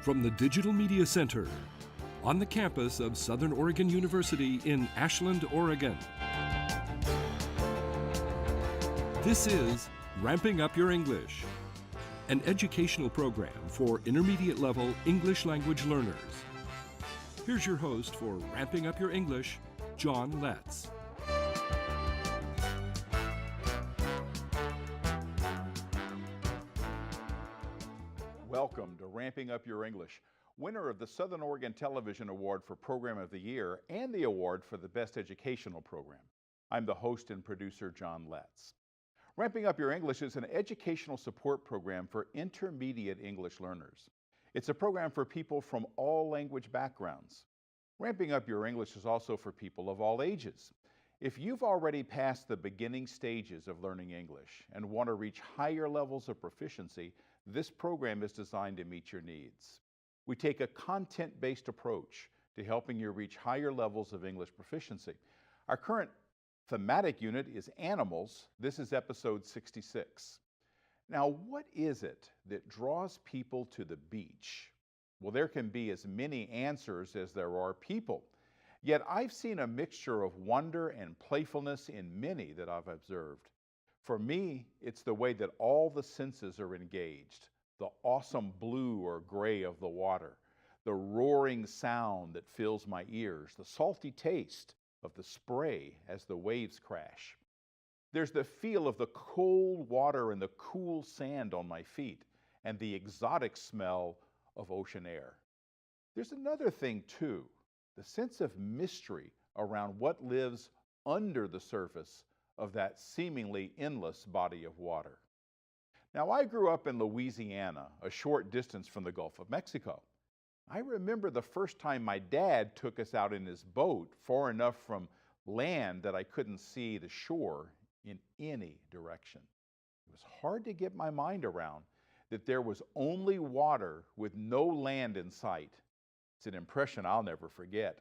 from the Digital Media Center on the campus of Southern Oregon University in Ashland, Oregon. This is Ramping Up Your English, an educational program for intermediate level English language learners. Here's your host for Ramping Up Your English, John Letts. Welcome to Ramping Up Your English, winner of the Southern Oregon Television Award for Program of the Year and the award for the Best Educational Program. I'm the host and producer, John Letts. Ramping Up Your English is an educational support program for intermediate English learners. It's a program for people from all language backgrounds. Ramping Up Your English is also for people of all ages. If you've already passed the beginning stages of learning English and want to reach higher levels of proficiency, this program is designed to meet your needs. We take a content-based approach to helping you reach higher levels of English proficiency. Our current thematic unit is animals. This is episode 66. Now, what is it that draws people to the beach? Well, there can be as many answers as there are people. Yet I've seen a mixture of wonder and playfulness in many that I've observed. For me, it's the way that all the senses are engaged. The awesome blue or gray of the water, the roaring sound that fills my ears, the salty taste of the spray as the waves crash. There's the feel of the cold water and the cool sand on my feet, and the exotic smell of ocean air. There's another thing too, the sense of mystery around what lives under the surface of that seemingly endless body of water. Now, I grew up in Louisiana, a short distance from the Gulf of Mexico. I remember the first time my dad took us out in his boat far enough from land that I couldn't see the shore in any direction. It was hard to get my mind around that there was only water with no land in sight. It's an impression I'll never forget.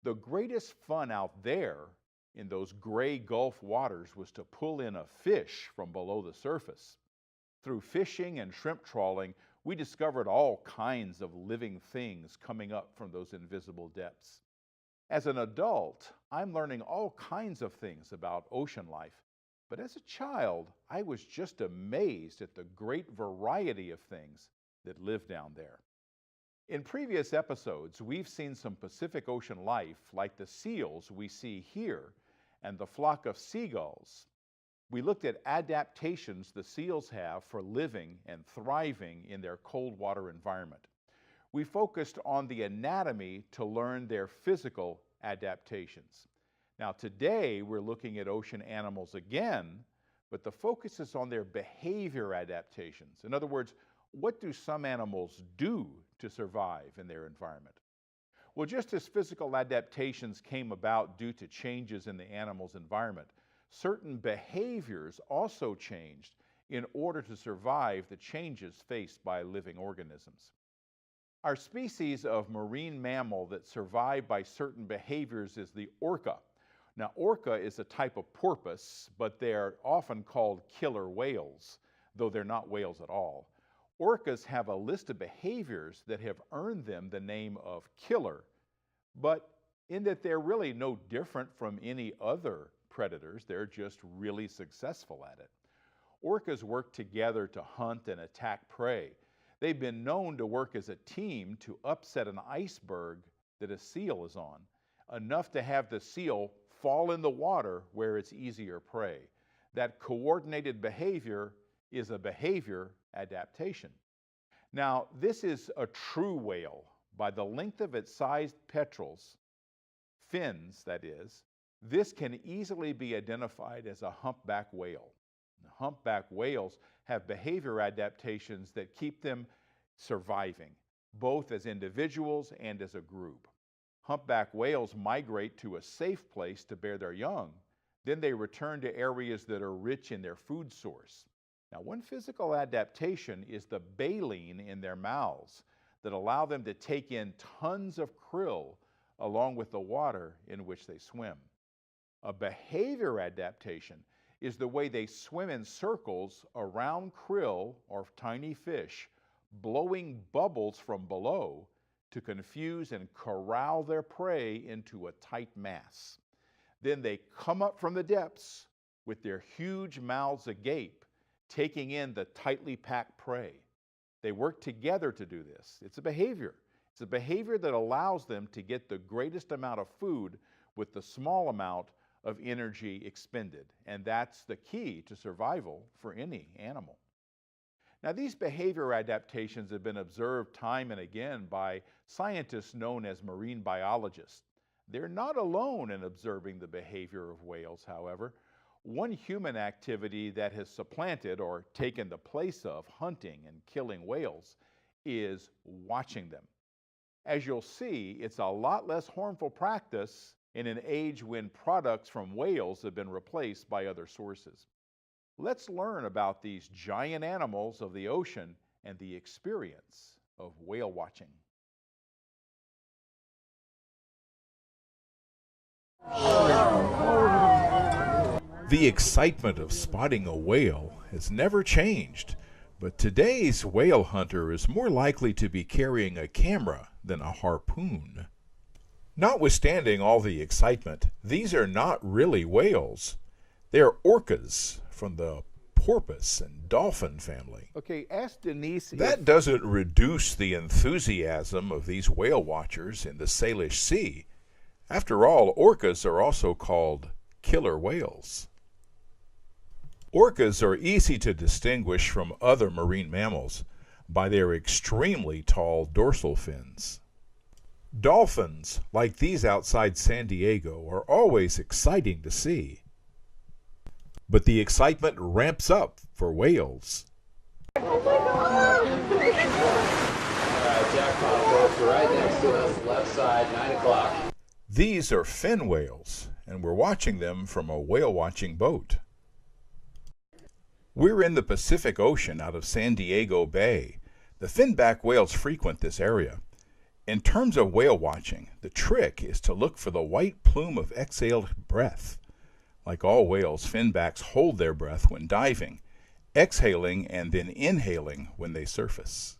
The greatest fun out there in those gray Gulf waters was to pull in a fish from below the surface. Through fishing and shrimp trawling, we discovered all kinds of living things coming up from those invisible depths. As an adult, I'm learning all kinds of things about ocean life, but as a child, I was just amazed at the great variety of things that live down there. In previous episodes, we've seen some Pacific Ocean life like the seals we see here and the flock of seagulls. We looked at adaptations the seals have for living and thriving in their cold water environment. We focused on the anatomy to learn their physical adaptations. Now today we're looking at ocean animals again, but the focus is on their behavior adaptations. In other words, what do some animals do to survive in their environment? Well, just as physical adaptations came about due to changes in the animal's environment, certain behaviors also changed in order to survive the changes faced by living organisms. Our species of marine mammal that survive by certain behaviors is the orca. Now, orca is a type of porpoise, but they're often called killer whales, though they're not whales at all. Orcas have a list of behaviors that have earned them the name of killer, but in that they're really no different from any other predators, they're just really successful at it. Orcas work together to hunt and attack prey. They've been known to work as a team to upset an iceberg that a seal is on, enough to have the seal fall in the water where it's easier prey. That coordinated behavior is a behavior adaptation. Now, this is a true whale. By the length of its sized petrels, fins that is, this can easily be identified as a humpback whale. Now, humpback whales have behavior adaptations that keep them surviving, both as individuals and as a group. Humpback whales migrate to a safe place to bear their young. Then they return to areas that are rich in their food source. Now, one physical adaptation is the baleen in their mouths that allow them to take in tons of krill along with the water in which they swim. A behavior adaptation is the way they swim in circles around krill or tiny fish, blowing bubbles from below to confuse and corral their prey into a tight mass. Then they come up from the depths with their huge mouths agape, taking in the tightly packed prey. They work together to do this. It's a behavior. It's a behavior that allows them to get the greatest amount of food with the small amount of energy expended. And that's the key to survival for any animal. Now, these behavior adaptations have been observed time and again by scientists known as marine biologists. They're not alone in observing the behavior of whales, however. One human activity that has supplanted or taken the place of hunting and killing whales is watching them. As you'll see, it's a lot less harmful practice in an age when products from whales have been replaced by other sources. Let's learn about these giant animals of the ocean and the experience of whale watching. The excitement of spotting a whale has never changed, but today's whale hunter is more likely to be carrying a camera than a harpoon. Notwithstanding all the excitement, these are not really whales. They're orcas from the porpoise and dolphin family. Okay, ask Denise. That doesn't reduce the enthusiasm of these whale watchers in the Salish Sea. After all, orcas are also called killer whales. Orcas are easy to distinguish from other marine mammals by their extremely tall dorsal fins. Dolphins, like these outside San Diego, are always exciting to see. But the excitement ramps up for whales. Jackpot folks, we're right next to us, left side, 9 o'clock. These are fin whales, and we're watching them from a whale-watching boat. We're in the Pacific Ocean out of San Diego Bay. The finback whales frequent this area. In terms of whale watching, the trick is to look for the white plume of exhaled breath. Like all whales, finbacks hold their breath when diving, exhaling and then inhaling when they surface.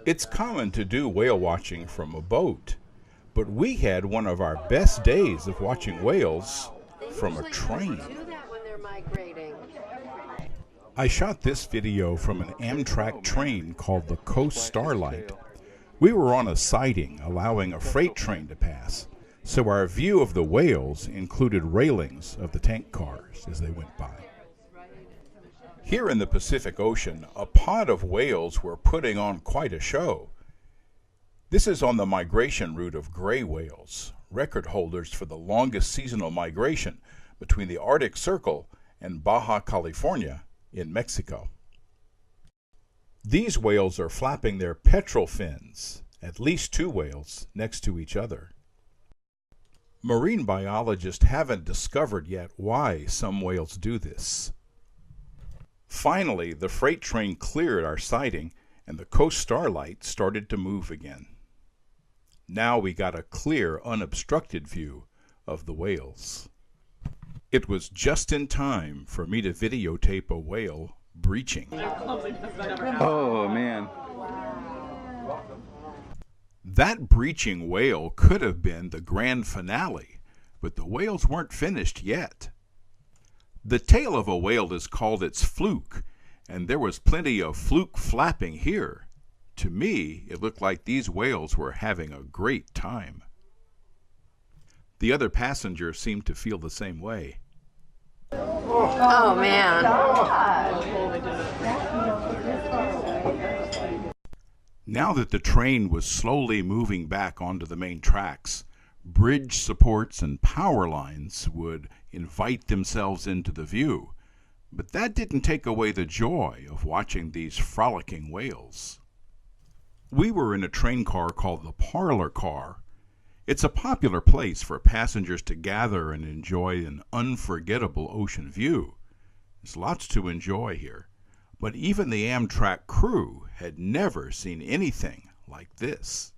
It's common to do whale watching from a boat, but we had one of our best days of watching whales from a train. I shot this video from an Amtrak train called the Coast Starlight. We were on a siding allowing a freight train to pass, so our view of the whales included railings of the tank cars as they went by. Here in the Pacific Ocean, a pod of whales were putting on quite a show. This is on the migration route of gray whales, record holders for the longest seasonal migration between the Arctic Circle and Baja California in Mexico. These whales are flapping their petrel fins, at least 2 whales, next to each other. Marine biologists haven't discovered yet why some whales do this. Finally, the freight train cleared our siding and the Coast Starlight started to move again. Now we got a clear, unobstructed view of the whales. It was just in time for me to videotape a whale breaching. Oh, man. That breaching whale could have been the grand finale, but the whales weren't finished yet. The tail of a whale is called its fluke, and there was plenty of fluke flapping here. To me, it looked like these whales were having a great time. The other passengers seemed to feel the same way. Oh, man. Now that the train was slowly moving back onto the main tracks, bridge supports and power lines would invite themselves into the view, but that didn't take away the joy of watching these frolicking whales. We were in a train car called the Parlor Car. It's a popular place for passengers to gather and enjoy an unforgettable ocean view. There's lots to enjoy here, but even the Amtrak crew had never seen anything like this.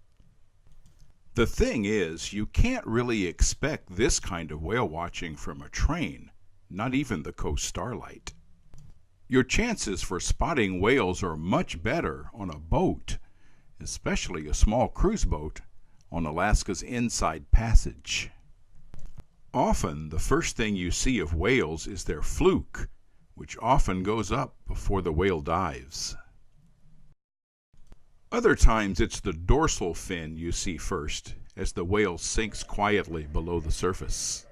The thing is, you can't really expect this kind of whale watching from a train, not even the Coast Starlight. Your chances for spotting whales are much better on a boat, especially a small cruise boat, on Alaska's Inside Passage. Often, the first thing you see of whales is their fluke, which often goes up before the whale dives. Other times it's the dorsal fin you see first, as the whale sinks quietly below the surface.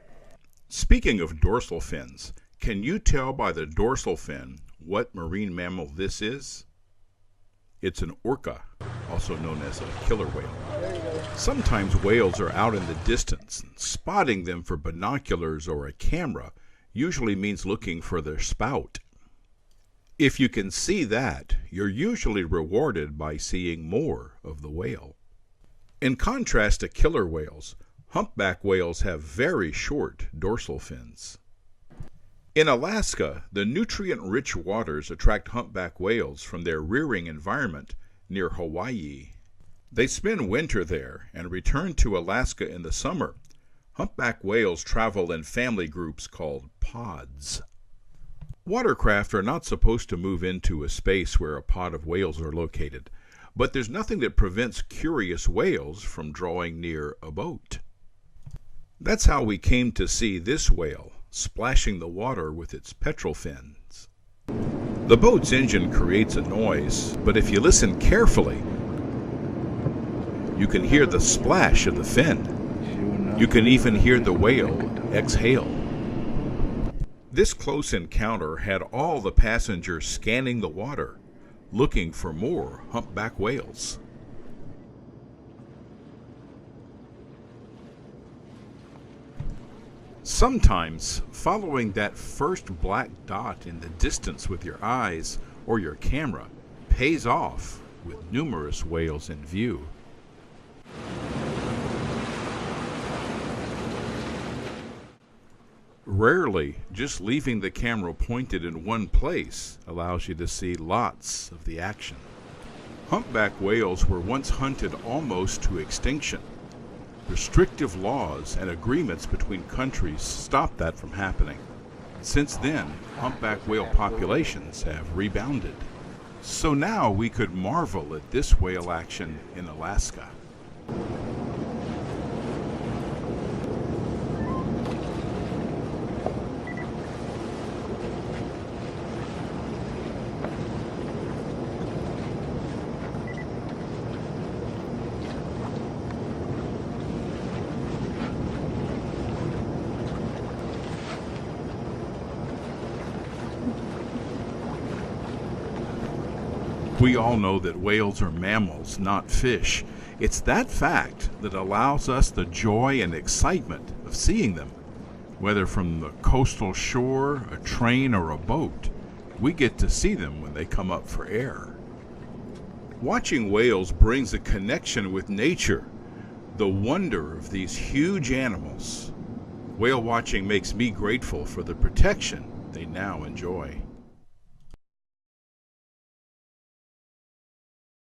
Speaking of dorsal fins, can you tell by the dorsal fin what marine mammal this is? It's an orca, also known as a killer whale. Sometimes whales are out in the distance, and spotting them for binoculars or a camera usually means looking for their spout. If you can see that, you're usually rewarded by seeing more of the whale. In contrast to killer whales, humpback whales have very short dorsal fins. In Alaska, the nutrient-rich waters attract humpback whales from their rearing environment near Hawaii. They spend winter there and return to Alaska in the summer. Humpback whales travel in family groups called pods. Watercraft are not supposed to move into a space where a pod of whales are located, but there's nothing that prevents curious whales from drawing near a boat. That's how we came to see this whale splashing the water with its petrel fins. The boat's engine creates a noise, but if you listen carefully, you can hear the splash of the fin. You can even hear the whale exhale. This close encounter had all the passengers scanning the water, looking for more humpback whales. Sometimes, following that first black dot in the distance with your eyes or your camera pays off with numerous whales in view. Rarely, just leaving the camera pointed in one place allows you to see lots of the action. Humpback whales were once hunted almost to extinction. Restrictive laws and agreements between countries stopped that from happening. Since then, humpback whale populations have rebounded. So now we could marvel at this whale action in Alaska. We all know that whales are mammals, not fish. It's that fact that allows us the joy and excitement of seeing them. Whether from the coastal shore, a train, or a boat, we get to see them when they come up for air. Watching whales brings a connection with nature, the wonder of these huge animals. Whale watching makes me grateful for the protection they now enjoy.